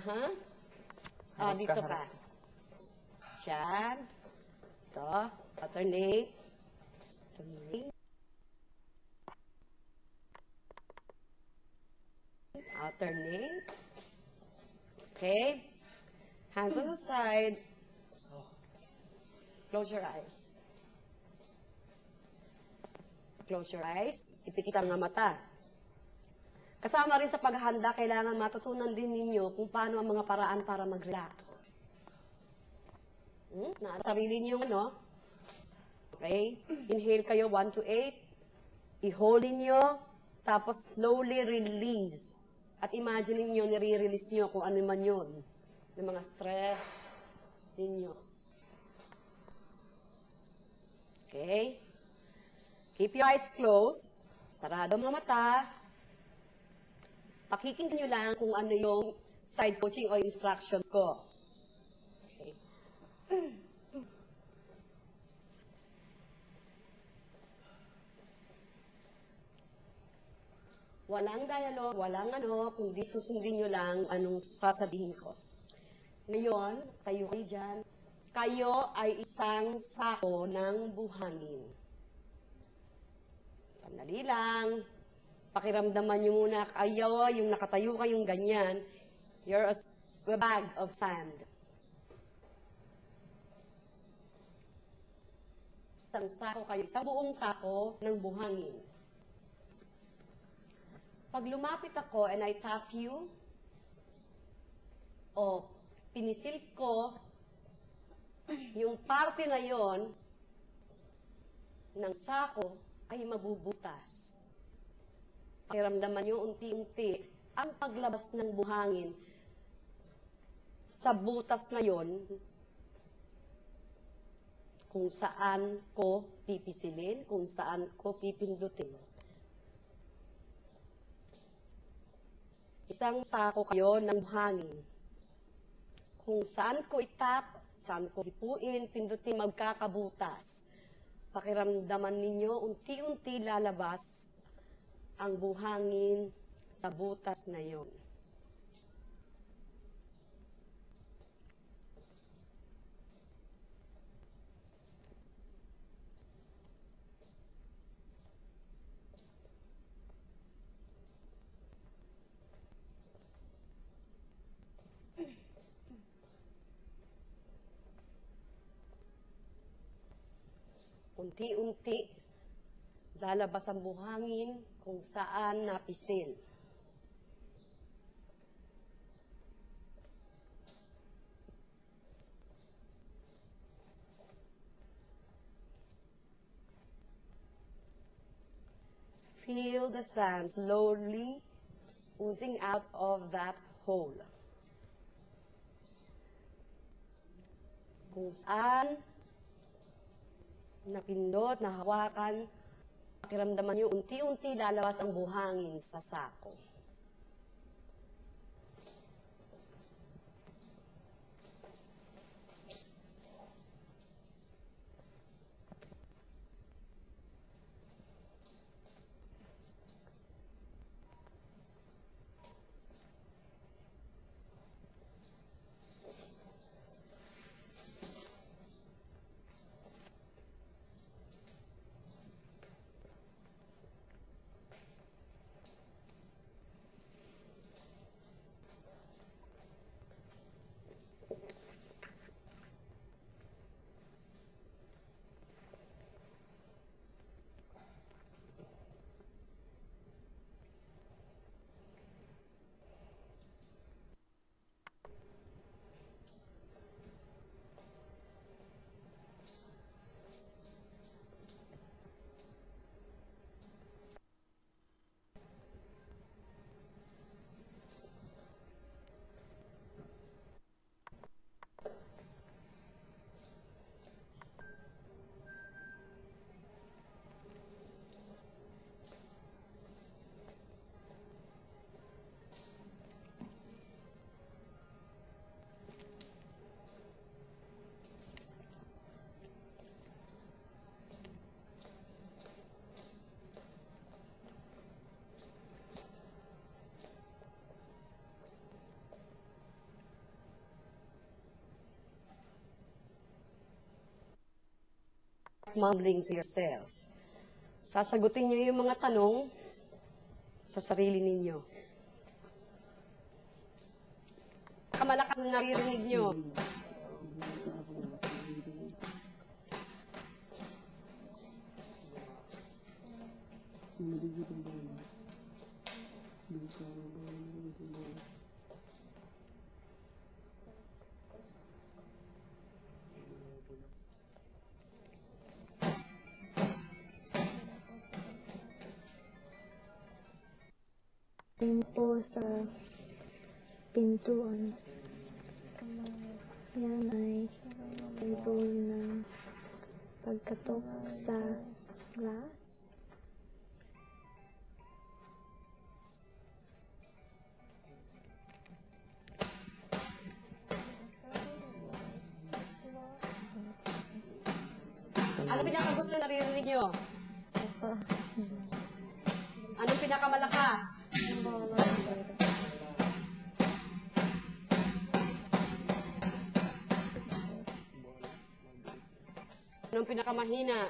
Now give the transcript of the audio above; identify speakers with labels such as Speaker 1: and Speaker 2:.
Speaker 1: Aha. Ah, dito ka. Diyan. Ito. Alternate. Alternate. Alternate. Okay. Hands on the side. Close your eyes. Close your eyes. Ipikit ang mga mata. Kasama rin sa paghahanda, kailangan matutunan din ninyo kung paano ang mga paraan para mag-relax. Sarili niyo, ano? Okay? Inhale kayo, 1 to 8. I-hold niyo, tapos slowly release. At imagine niyo, nire-release niyo kung ano man yun. Yung mga stress ninyo. Okay? Keep your eyes closed. Sarado mga mata. Pakikinggan nyo lang kung ano yung side coaching o instructions ko. Okay. Walang dialogue, walang ano, kundi susundin nyo lang anong sasabihin ko. Ngayon, tayo kayo dyan. Kayo ay isang sako ng buhangin. Sandali lang. Pakiramdaman nyo muna kayo, yung nakatayo kayong ganyan, you're a bag of sand. Isang sako kayo, isang buong sako ng buhangin. Pag lumapit ako and I tap you, o pinisil ko, yung parte na yon ng sako ay mabubutas. Pakiramdaman nyo unti-unti ang paglabas ng buhangin sa butas na yon kung saan ko pipisilin, kung saan ko pipindutin. Isang sako kayo ng buhangin. Kung saan ko itap, saan ko hipuin, pindutin, magkakabutas. Pakiramdaman ninyo, unti-unti lalabas ang buhangin sa butas na yon. Unti-unti lalabas ang buhangin kung saan napisil. Feel the sand slowly oozing out of that hole. Kung saan napindot, nahawakan, pakiramdaman nyo, unti-unti lalabas ang buhangin sa sako. mumbling to yourself. Sasagutin niyo yung mga tanong sa sarili ninyo. Kamalakas na naririnig niyo.
Speaker 2: Po sa pintuan. Yan ay pinto ng pagkatok sa glass.
Speaker 1: Ano pinakagusto na naririnig niyo?
Speaker 2: Sofa.
Speaker 1: Anong pinakamalakas? Anong pinakamahina?